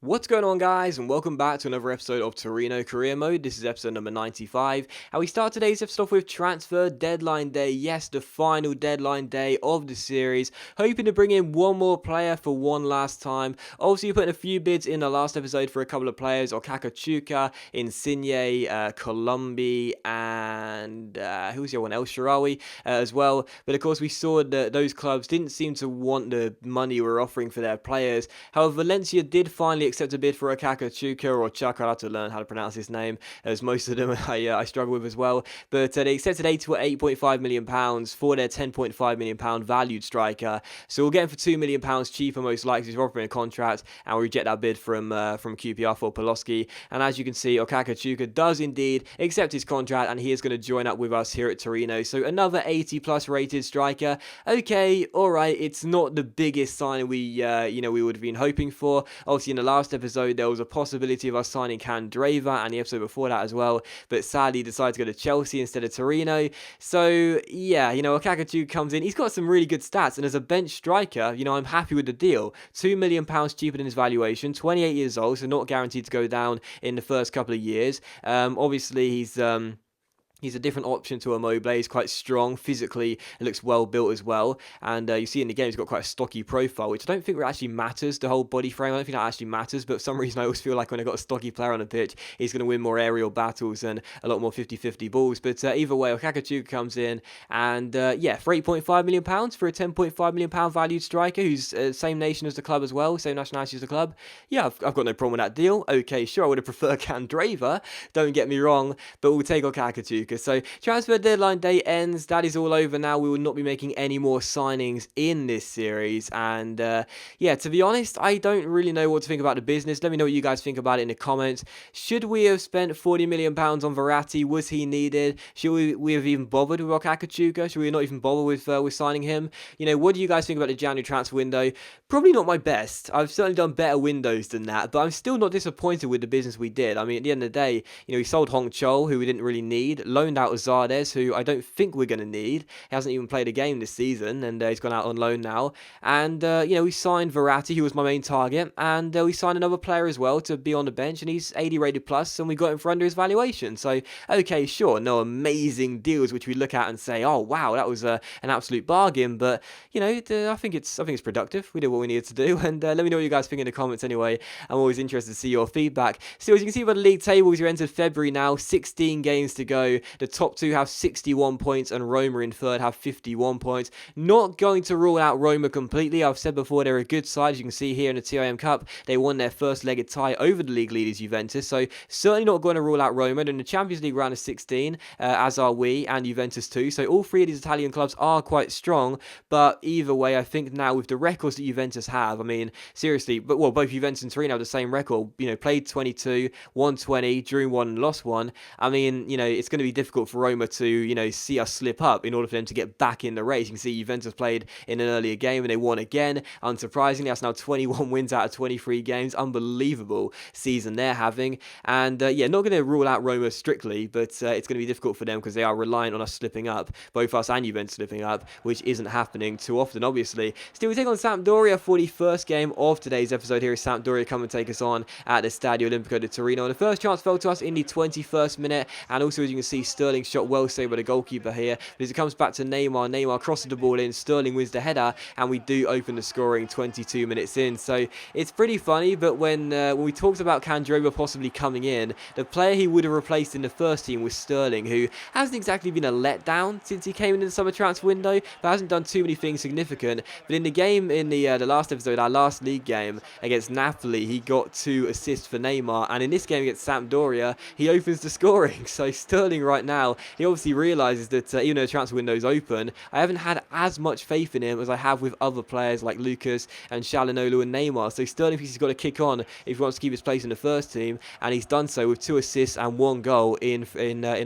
What's going on, guys, and welcome back to another episode of Torino Career Mode. This is episode number 95, and we start today's episode off with transfer deadline day. Yes, the final deadline day of the series, hoping to bring in one more player for one last time. Obviously, we put in a few bids in the last episode for a couple of players, Okaka, Insigne, Colombi, and who's the other one, El Shaarawy as well. But of course, we saw that those clubs didn't seem to want the money we were offering for their players. However, Valencia did finally accept a bid for Okaka or Chaka. I have to learn how to pronounce his name, as most of them I struggle with as well. But they accepted £8.5 million for their £10.5 million valued striker. So we'll get him for £2 million cheaper, most likely, to offer him a contract, and we reject that bid from QPR for Poloski. And as you can see, Okaka does indeed accept his contract, and he is going to join up with us here at Torino. So another 80 plus rated striker. Okay, alright, it's not the biggest signing we would have been hoping for. Obviously, in the last episode, there was a possibility of us signing Candreva, and the episode before that as well, but sadly decided to go to Chelsea instead of Torino. So yeah, Okaka comes in. He's got some really good stats, and as a bench striker, I'm happy with the deal. £2 million cheaper than his valuation, 28 years old, so not guaranteed to go down in the first couple of years. Obviously, He's a different option to Immobile. He's quite strong physically. It looks well built as well. And you see in the game, he's got quite a stocky profile, which I don't think actually matters, the whole body frame. I don't think that actually matters. But for some reason, I always feel like when I've got a stocky player on the pitch, he's going to win more aerial battles and a lot more 50-50 balls. But either way, Okaka comes in. And yeah, for £8.5 million for a £10.5 million valued striker who's same nation as the club as well, same nationality as the club. Yeah, I've got no problem with that deal. Okay, sure, I would have preferred Candreva. Don't get me wrong. But we'll take Okaka. So transfer deadline day ends. That is all over now. We will not be making any more signings in this series. And yeah, to be honest, I don't really know what to think about the business. Let me know what you guys think about it in the comments. Should we have spent £40 million on Verratti? Was he needed? Should we have even bothered with Okaka? Should we not even bother with signing him? What do you guys think about the January transfer window? Probably not my best. I've certainly done better windows than that, but I'm still not disappointed with the business we did. I mean, at the end of the day, we sold Hong Chol, who we didn't really need, loaned out Zardes, who I don't think we're going to need. He hasn't even played a game this season, and he's gone out on loan now. And, we signed Verratti, who was my main target, and we signed another player as well to be on the bench, and he's 80 rated plus, and we got him for under his valuation. So, okay, sure, no amazing deals which we look at and say, oh, wow, that was an absolute bargain, but, I think it's productive. We did what we needed to do, and let me know what you guys think in the comments anyway. I'm always interested to see your feedback. So, as you can see by the league tables, you're entered February now, 16 games to go. The top two have 61 points, and Roma in third have 51 points. Not going to rule out Roma completely. I've said before, they're a good side. As you can see here in the TIM Cup, they won their first-legged tie over the league leaders Juventus, so certainly not going to rule out Roma. They're in the Champions League round of 16, as are we, and Juventus too, so all three of these Italian clubs are quite strong, but either way, I think now with the records that Juventus have, I mean, seriously, both Juventus and Torino have the same record, played 22, won 20, drew 1 and lost 1. I mean, it's going to be difficult for Roma to, see us slip up in order for them to get back in the race. You can see Juventus played in an earlier game and they won again. Unsurprisingly, that's now 21 wins out of 23 games. Unbelievable season they're having. And yeah, not going to rule out Roma strictly, but it's going to be difficult for them because they are reliant on us slipping up, both us and Juventus slipping up, which isn't happening too often, obviously. Still, we take on Sampdoria for the first game of today's episode. Here is Sampdoria come and take us on at the Stadio Olimpico de Torino. And the first chance fell to us in the 21st minute, and also, as you can see, Sterling shot well saved by the goalkeeper here. But as it comes back to Neymar crosses the ball in, Sterling wins the header, and we do open the scoring 22 minutes in. So it's pretty funny, but when we talked about Candreva possibly coming in, the player he would have replaced in the first team was Sterling, who hasn't exactly been a letdown since he came in the summer transfer window, but hasn't done too many things significant. But in the game, in the last episode, our last league game against Napoli, he got 2 assists for Neymar, and in this game against Sampdoria, he opens the scoring. So Sterling right now, he obviously realises that even though the transfer window is open, I haven't had as much faith in him as I have with other players like Lucas and Shalanolu and Neymar. So Sterling thinks he's got to kick on if he wants to keep his place in the first team, and he's done so with 2 assists and 1 goal in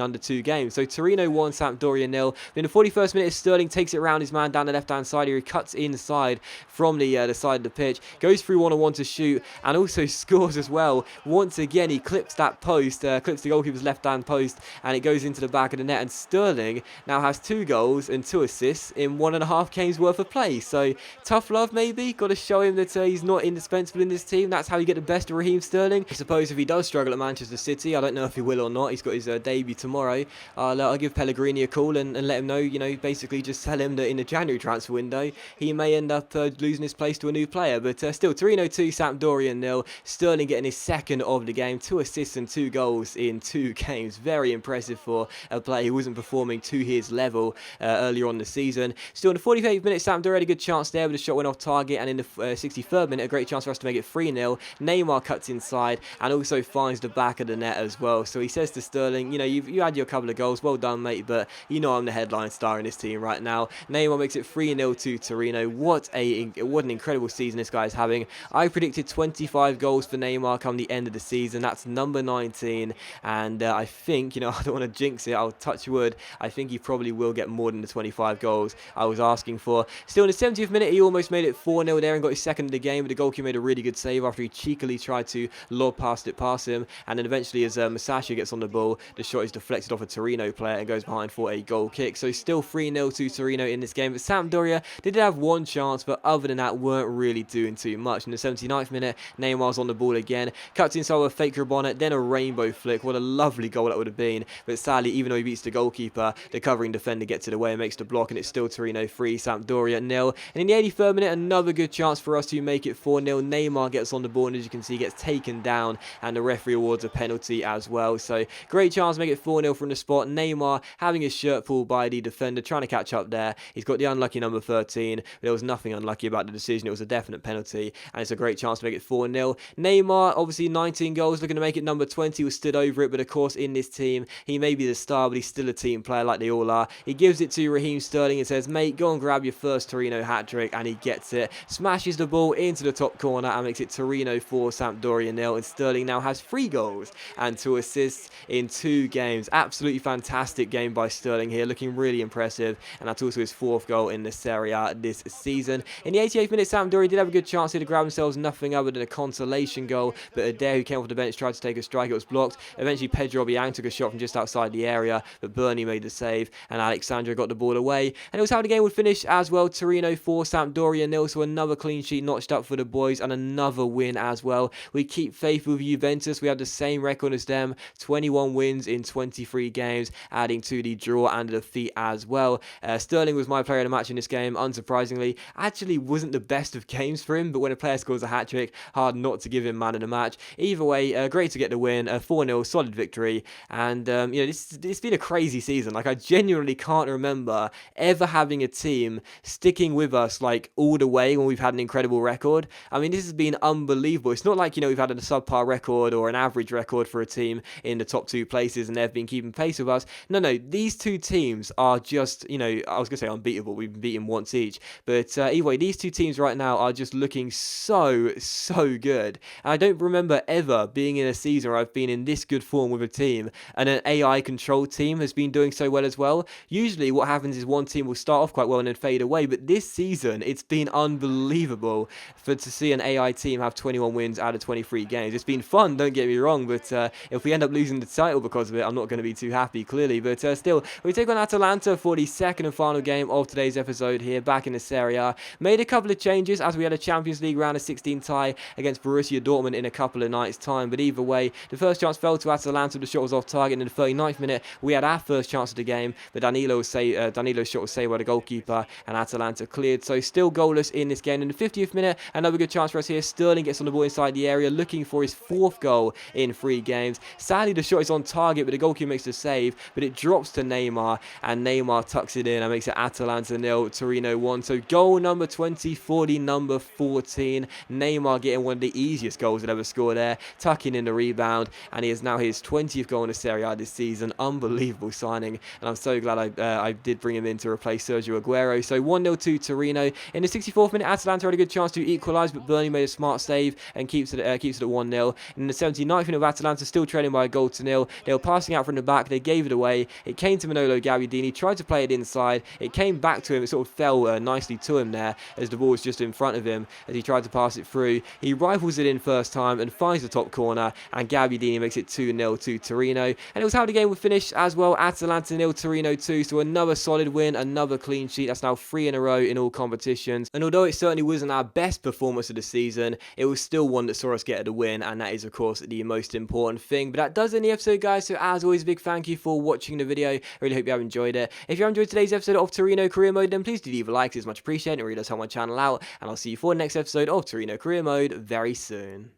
under 2 games. So Torino 1, Sampdoria 0. In the 41st minute, Sterling takes it around his man down the left-hand side here. He cuts inside from the side of the pitch, goes through 1-on-1 to shoot, and also scores as well. Once again, he clips that post, clips the goalkeeper's left-hand post, and it goes goes into the back of the net, and Sterling now has 2 goals and 2 assists in 1.5 games worth of play. So tough love maybe, got to show him that he's not indispensable in this team. That's how you get the best of Raheem Sterling. I suppose if he does struggle at Manchester City, I don't know if he will or not, he's got his debut tomorrow, I'll give Pellegrini a call and let him know, you know, basically just tell him that in the January transfer window he may end up losing his place to a new player. But still, Torino 2, Sampdoria 0. Sterling getting his second of the game, 2 assists and 2 goals in 2 games. Very impressive for a player who wasn't performing to his level earlier on the season. Still, in the 48th minute, Sampdoria had a good chance there, but the shot went off target, and in the 63rd minute, a great chance for us to make it 3-0. Neymar cuts inside and also finds the back of the net as well. So he says to Sterling, you know, you had your couple of goals, well done, mate, but you know I'm the headline star in this team right now. Neymar makes it 3-0 to Torino. What an incredible season this guy is having. I predicted 25 goals for Neymar come the end of the season. That's number 19, and I think, you know, I don't want to jinx it, I'll touch wood, I think he probably will get more than the 25 goals I was asking for. Still, in the 70th minute, he almost made it 4-0 there and got his second of the game, but the goalkeeper made a really good save after he cheekily tried to lob past him, and then eventually as Masasha gets on the ball, the shot is deflected off a Torino player and goes behind for a goal kick. So still 3-0 to Torino in this game, but Sampdoria did have one chance, but other than that weren't really doing too much. In the 79th minute, Neymar's on the ball again, cuts inside with a fake Rabona, then a rainbow flick. What a lovely goal that would have been, but sadly, even though he beats the goalkeeper, the covering defender gets it away and makes the block, and it's still Torino 3, Sampdoria 0. And in the 83rd minute, another good chance for us to make it 4-0. Neymar gets on the ball, and as you can see, gets taken down, and the referee awards a penalty as well. So great chance to make it 4-0 from the spot. Neymar having his shirt pulled by the defender, trying to catch up there. He's got the unlucky number 13, but there was nothing unlucky about the decision. It was a definite penalty, and it's a great chance to make it 4-0. Neymar, obviously 19 goals, looking to make it number 20, was stood over it, but of course in this team, he may be the star, but he's still a team player like they all are. He gives it to Raheem Sterling and says, mate, go and grab your first Torino hat-trick, and he gets it. Smashes the ball into the top corner and makes it Torino 4, Sampdoria 0, and Sterling now has 3 goals and 2 assists in 2 games. Absolutely fantastic game by Sterling here, looking really impressive, and that's also his 4th goal in the Serie A this season. In the 88th minute, Sampdoria did have a good chance here to grab themselves nothing other than a consolation goal, but Adair, who came off the bench, tried to take a strike. It was blocked. Eventually, Pedro Obiang took a shot from just outside the area, but Bernie made the save, and Alexandra got the ball away. And it was how the game would finish as well. Torino 4, Sampdoria 0, so another clean sheet notched up for the boys, and another win as well. We keep faith with Juventus. We have the same record as them, 21 wins in 23 games, adding to the draw and the defeat as well. Sterling was my player of the match in this game, unsurprisingly. Actually wasn't the best of games for him, but when a player scores a hat-trick, hard not to give him man of the match. Either way, great to get the win, a 4-0 solid victory, and you know, it's been a crazy season. Like, I genuinely can't remember ever having a team sticking with us like all the way when we've had an incredible record. I mean, this has been unbelievable. It's not like, you know, we've had a subpar record or an average record for a team in the top 2 places and they've been keeping pace with us. No, these 2 teams are just, you know, I was going to say unbeatable. We've been beaten once each, but either way, these 2 teams right now are just looking so good. And I don't remember ever being in a season where I've been in this good form with a team and an AI controlled team has been doing so well as well. Usually what happens is one team will start off quite well and then fade away, but this season it's been unbelievable to see an AI team have 21 wins out of 23 games. It's been fun, don't get me wrong, but if we end up losing the title because of it, I'm not going to be too happy, clearly. But still, we take on Atalanta for the second and final game of today's episode here, back in the Serie A. Made a couple of changes as we had a Champions League round of 16 tie against Borussia Dortmund in a couple of nights' time, but either way, the first chance fell to Atalanta. The shot was off target, and in the 39th minute, we had our first chance of the game, but Danilo's shot was saved by the goalkeeper, and Atalanta cleared, so still goalless in this game. In the 50th minute, another good chance for us here. Sterling gets on the ball inside the area, looking for his 4th goal in 3 games. Sadly, the shot is on target, but the goalkeeper makes the save, but it drops to Neymar, and Neymar tucks it in and makes it Atalanta 0, Torino 1. So goal number 20 for the number 14. Neymar getting one of the easiest goals he'd ever scored there, tucking in the rebound, and he is now his 20th goal in the Serie A this season. Unbelievable signing, and I'm so glad I did bring him in to replace Sergio Aguero. So 1-0 to Torino. In the 64th minute, Atalanta had a good chance to equalise, but Bernie made a smart save and keeps it at 1-0. In the 79th minute, Atalanta still trailing by a goal to nil. They were passing out from the back, they gave it away. It came to Manolo Gabbiadini, tried to play it inside. It came back to him, it sort of fell nicely to him there as the ball was just in front of him as he tried to pass it through. He rifles it in first time and finds the top corner, and Gabbiadini makes it 2-0 to Torino. And it was how the game game will finish as well, Atalanta 0, Torino 2, so another solid win, another clean sheet. That's now 3 in a row in all competitions, and although it certainly wasn't our best performance of the season, it was still one that saw us get the win, and that is of course the most important thing. But that does end the episode, guys, so as always, a big thank you for watching the video. I really hope you have enjoyed it. If you enjoyed today's episode of Torino Career Mode, then please do leave a like, it's much appreciated, it really does help my channel out, and I'll see you for the next episode of Torino Career Mode very soon.